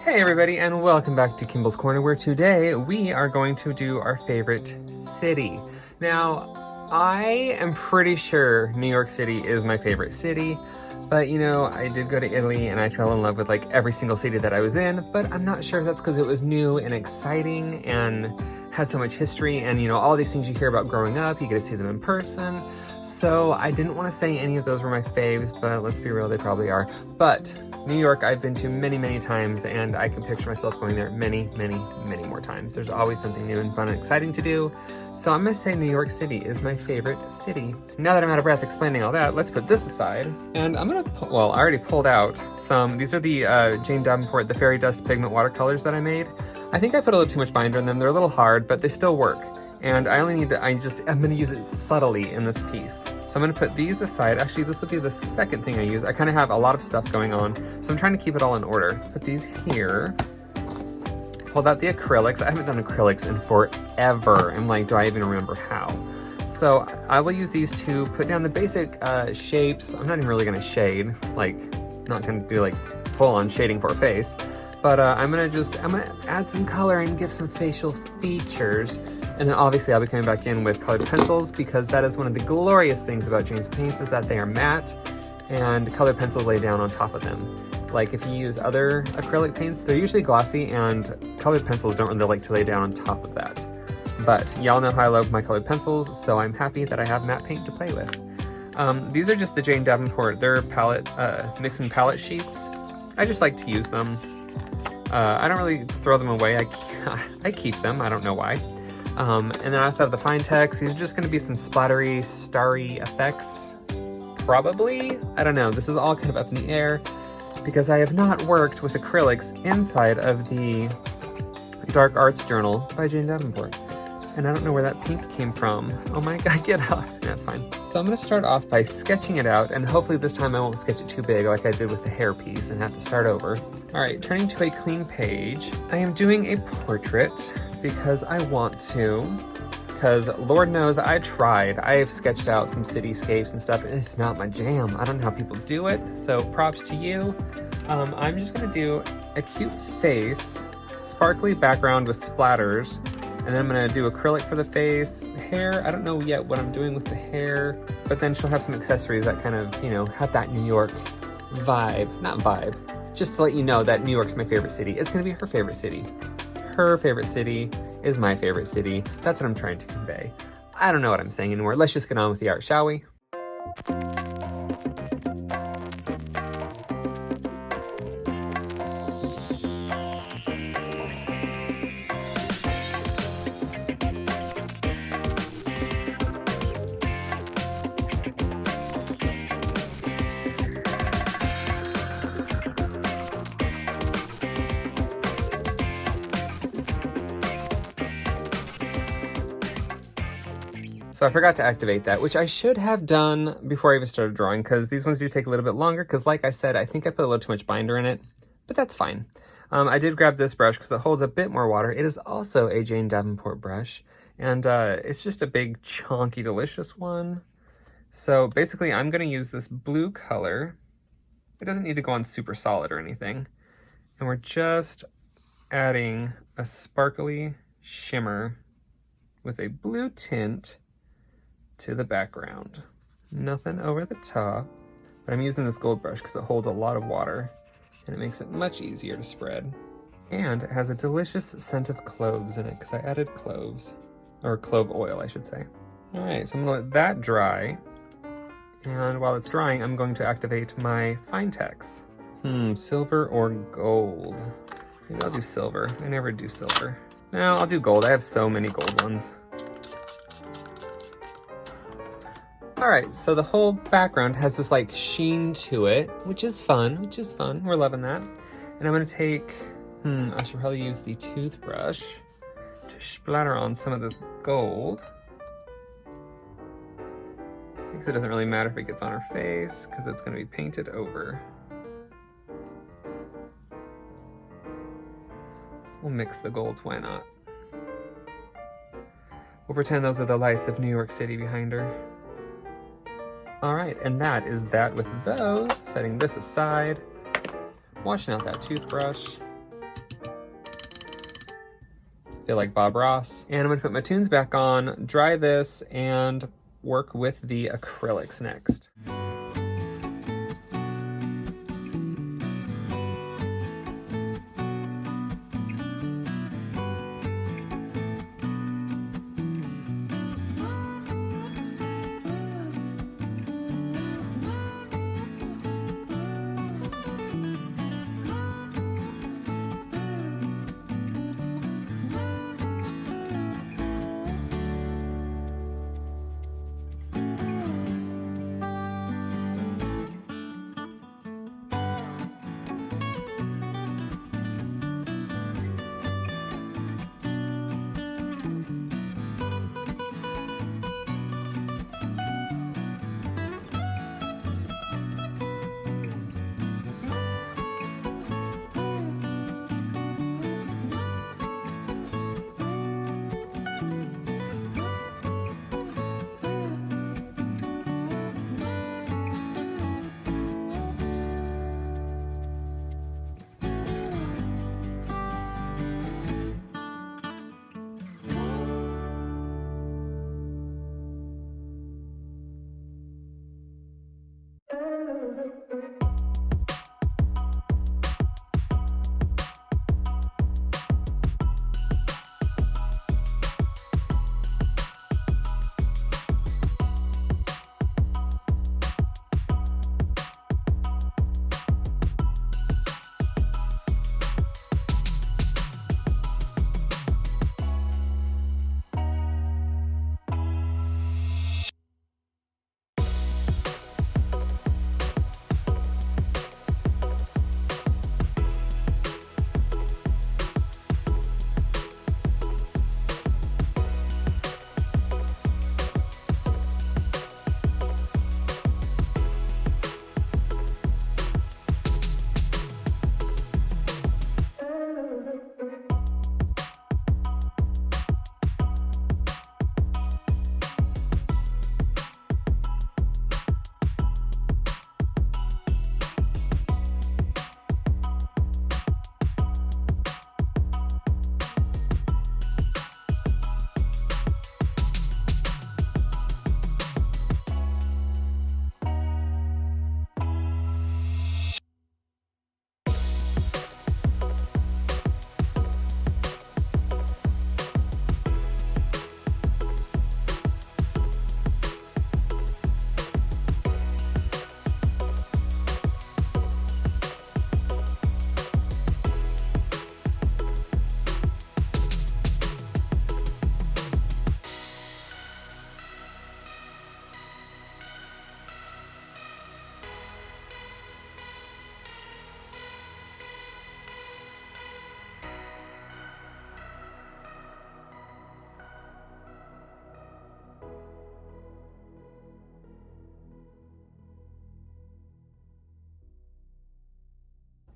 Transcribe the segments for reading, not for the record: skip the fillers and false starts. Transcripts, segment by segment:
Hey everybody, and welcome back to Kimball's Corner, where today we are going to do our favorite city. Now, I am pretty sure New York City is my favorite city, but you know, I did go to Italy and I fell in love with like every single city that I was in, but I'm not sure if that's because it was new and exciting and had so much history and you know, all these things you hear about growing up, you get to see them in person. So I didn't want to say any of those were my faves, but let's be real, they probably are. But New York I've been to many, many times, and I can picture myself going there many, many, many more times. There's always something new and fun and exciting to do. So I'm gonna say New York City is my favorite city. Now that I'm out of breath explaining all that, let's put this aside. And I'm gonna, well, I already pulled out some, these are the Jane Davenport, the Fairy Dust Pigment watercolors that I made. I think I put a little too much binder in them. They're a little hard, but they still work. And I only need to, I'm gonna use it subtly in this piece. So I'm gonna put these aside. Actually, this will be the second thing I use. I kind of have a lot of stuff going on, so I'm trying to keep it all in order. Put these here. Pulled out the acrylics. I haven't done acrylics in forever. I'm like, do I even remember how? So I will use these to put down the basic shapes. I'm not even really gonna shade, like, not gonna do like full-on shading for a face, but I'm gonna add some color and give some facial features. And then obviously I'll be coming back in with colored pencils, because that is one of the glorious things about Jane's paints, is that they are matte and colored pencils lay down on top of them. Like if you use other acrylic paints, they're usually glossy and colored pencils don't really like to lay down on top of that. But y'all know how I love my colored pencils, so I'm happy that I have matte paint to play with. These are just the Jane Davenport, they're palette, mix and palette sheets. I just like to use them. I don't really throw them away, I keep them, I don't know why. And then I also have the FineTec. These are just going to be some splattery, starry effects. Probably? I don't know. This is all kind of up in the air because I have not worked with acrylics inside of the Dark Arts journal by Jane Davenport. And I don't know where that pink came from. Oh my god, get out. That's fine. So I'm going to start off by sketching it out, and hopefully this time I won't sketch it too big like I did with the hairpiece and have to start over. Alright, turning to a clean page. I am doing a portrait because I want to, because Lord knows I tried. I have sketched out some cityscapes and stuff. It's not my jam. I don't know how people do it, so props to you. I'm just gonna do a cute face, sparkly background with splatters, and then I'm gonna do acrylic for the face. Hair, I don't know yet what I'm doing with the hair, but then she'll have some accessories that kind of, you know, have that New York vibe. Not vibe, just to let you know that New York's my favorite city. It's gonna be her favorite city. Her favorite city is my favorite city. That's what I'm trying to convey. I don't know what I'm saying anymore. Let's just get on with the art, shall we? So I forgot to activate that, which I should have done before I even started drawing, because these ones do take a little bit longer, because like I said, I think I put a little too much binder in it, but that's fine. I did grab this brush because it holds a bit more water. It is also a Jane Davenport brush, and it's just a big, chunky, delicious one. So basically, I'm going to use this blue color. It doesn't need to go on super solid or anything. And we're just adding a sparkly shimmer with a blue tint to the background. Nothing over the top, but I'm using this gold brush because it holds a lot of water and it makes it much easier to spread. And it has a delicious scent of cloves in it because I added cloves, or clove oil I should say. All right, so I'm gonna let that dry. And while it's drying, I'm going to activate my FineTecs. Silver or gold? Maybe I'll do silver. I never do silver. No, I'll do gold. I have so many gold ones. Alright, so the whole background has this like sheen to it, which is fun, We're loving that. And I'm gonna take, I should probably use the toothbrush to splatter on some of this gold. Because it doesn't really matter if it gets on her face, because it's gonna be painted over. We'll mix the golds, why not? We'll pretend those are the lights of New York City behind her. All right, and that is that with those. Setting this aside, washing out that toothbrush. feel like Bob Ross. And I'm gonna put my tunes back on, dry this, and work with the acrylics next.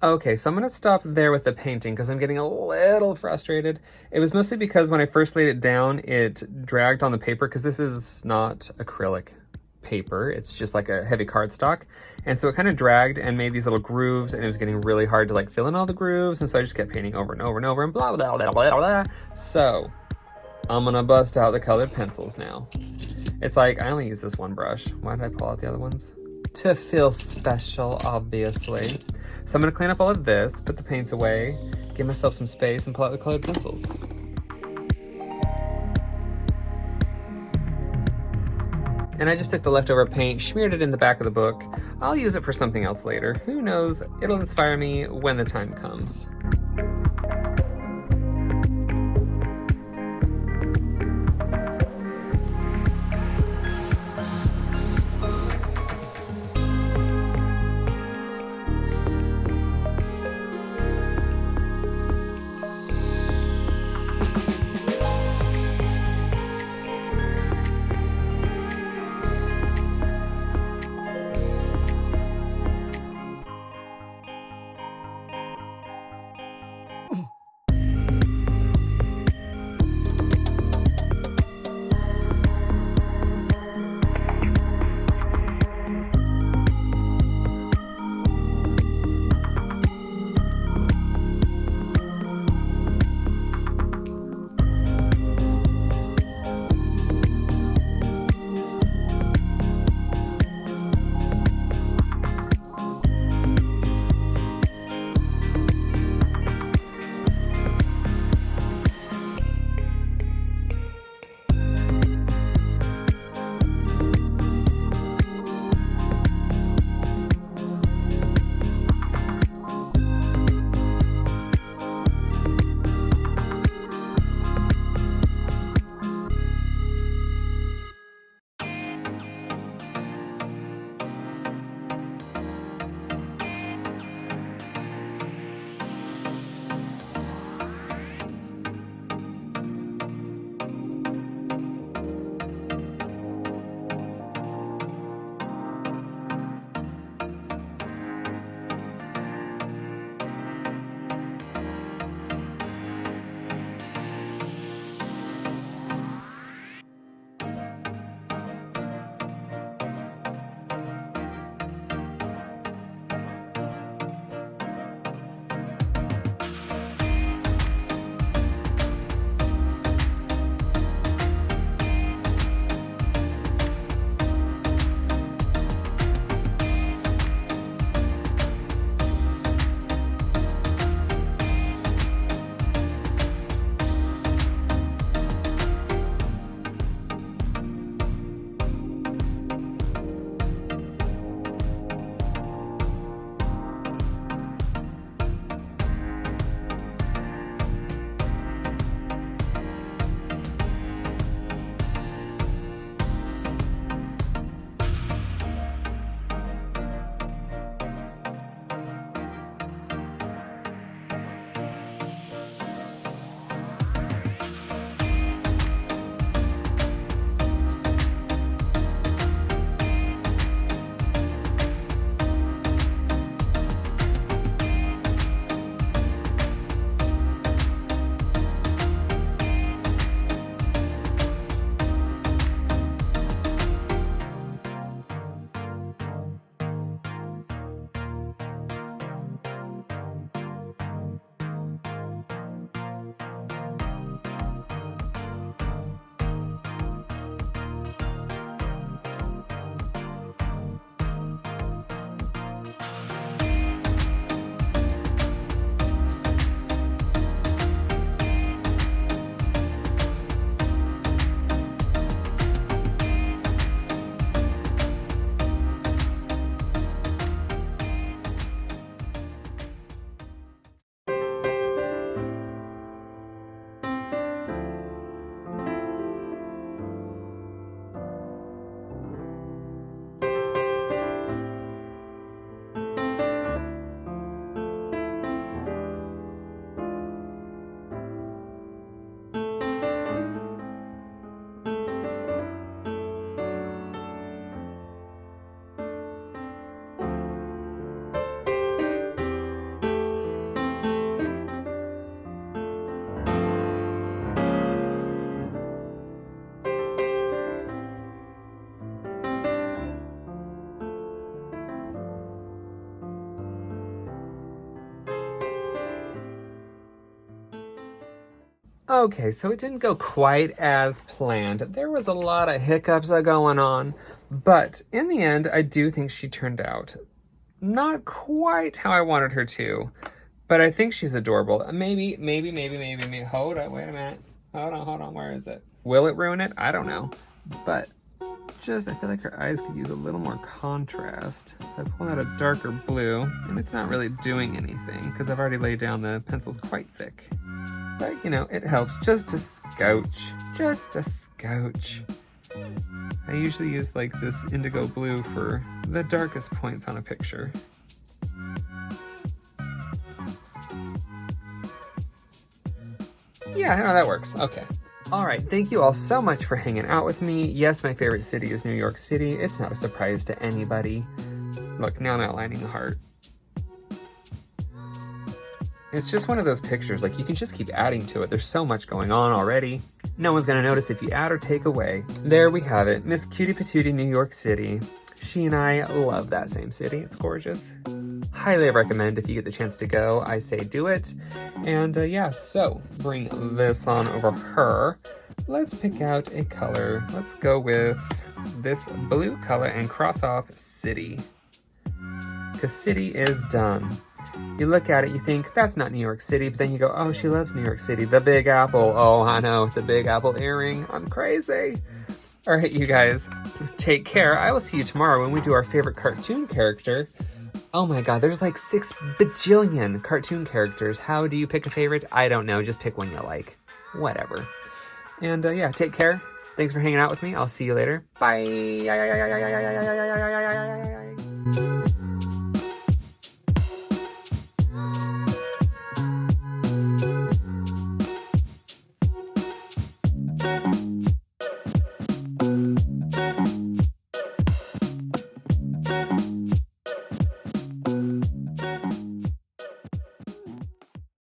Okay, so I'm gonna stop there with the painting because I'm getting a little frustrated. It was mostly because when I first laid it down, it dragged on the paper because this is not acrylic paper. It's just like a heavy cardstock. And so it kind of dragged and made these little grooves, and it was getting really hard to like fill in all the grooves. And so I just kept painting over and over and over and blah, blah, blah, blah, blah. So I'm gonna bust out the colored pencils now. It's like, I only use this one brush. Why did I pull out the other ones? To feel special, obviously. So I'm gonna clean up all of this, put the paints away, give myself some space, and pull out the colored pencils. And I just took the leftover paint, smeared it in the back of the book. I'll use it for something else later. Who knows? It'll inspire me when the time comes. Okay, so it didn't go quite as planned. There was a lot of hiccups going on, but in the end, I do think she turned out not quite how I wanted her to, but I think she's adorable. Maybe. Hold on, wait a minute. Hold on, where is it? Will it ruin it? I don't know. But I feel like her eyes could use a little more contrast. So I pulled out a darker blue, and it's not really doing anything because I've already laid down the pencils quite thick. But, you know, it helps just a scotch. Just a scotch. I usually use like this indigo blue for the darkest points on a picture. Yeah, I know that works. Okay. All right, thank you all so much for hanging out with me. Yes, my favorite city is New York City. It's not a surprise to anybody. Look, now I'm outlining a heart. It's just one of those pictures, like you can just keep adding to it. There's so much going on already. No one's gonna notice if you add or take away. There we have it, Miss Cutie Patootie, New York City. She and I love that same city, it's gorgeous. Highly recommend if you get the chance to go, I say do it. And yeah, so bring this on over her. Let's pick out a color. Let's go with this blue color and cross off city. Because city is done. You look at it, you think, that's not New York City, but then you go, oh, she loves New York City. The Big Apple. Oh, I know, it's a Big Apple earring. I'm crazy. All right, you guys, take care. I will see you tomorrow when we do our favorite cartoon character. Oh my god, there's like 6 bajillion cartoon characters. How do you pick a favorite? I don't know, just pick one you like. Whatever. And yeah, take care. Thanks for hanging out with me. I'll see you later. Bye.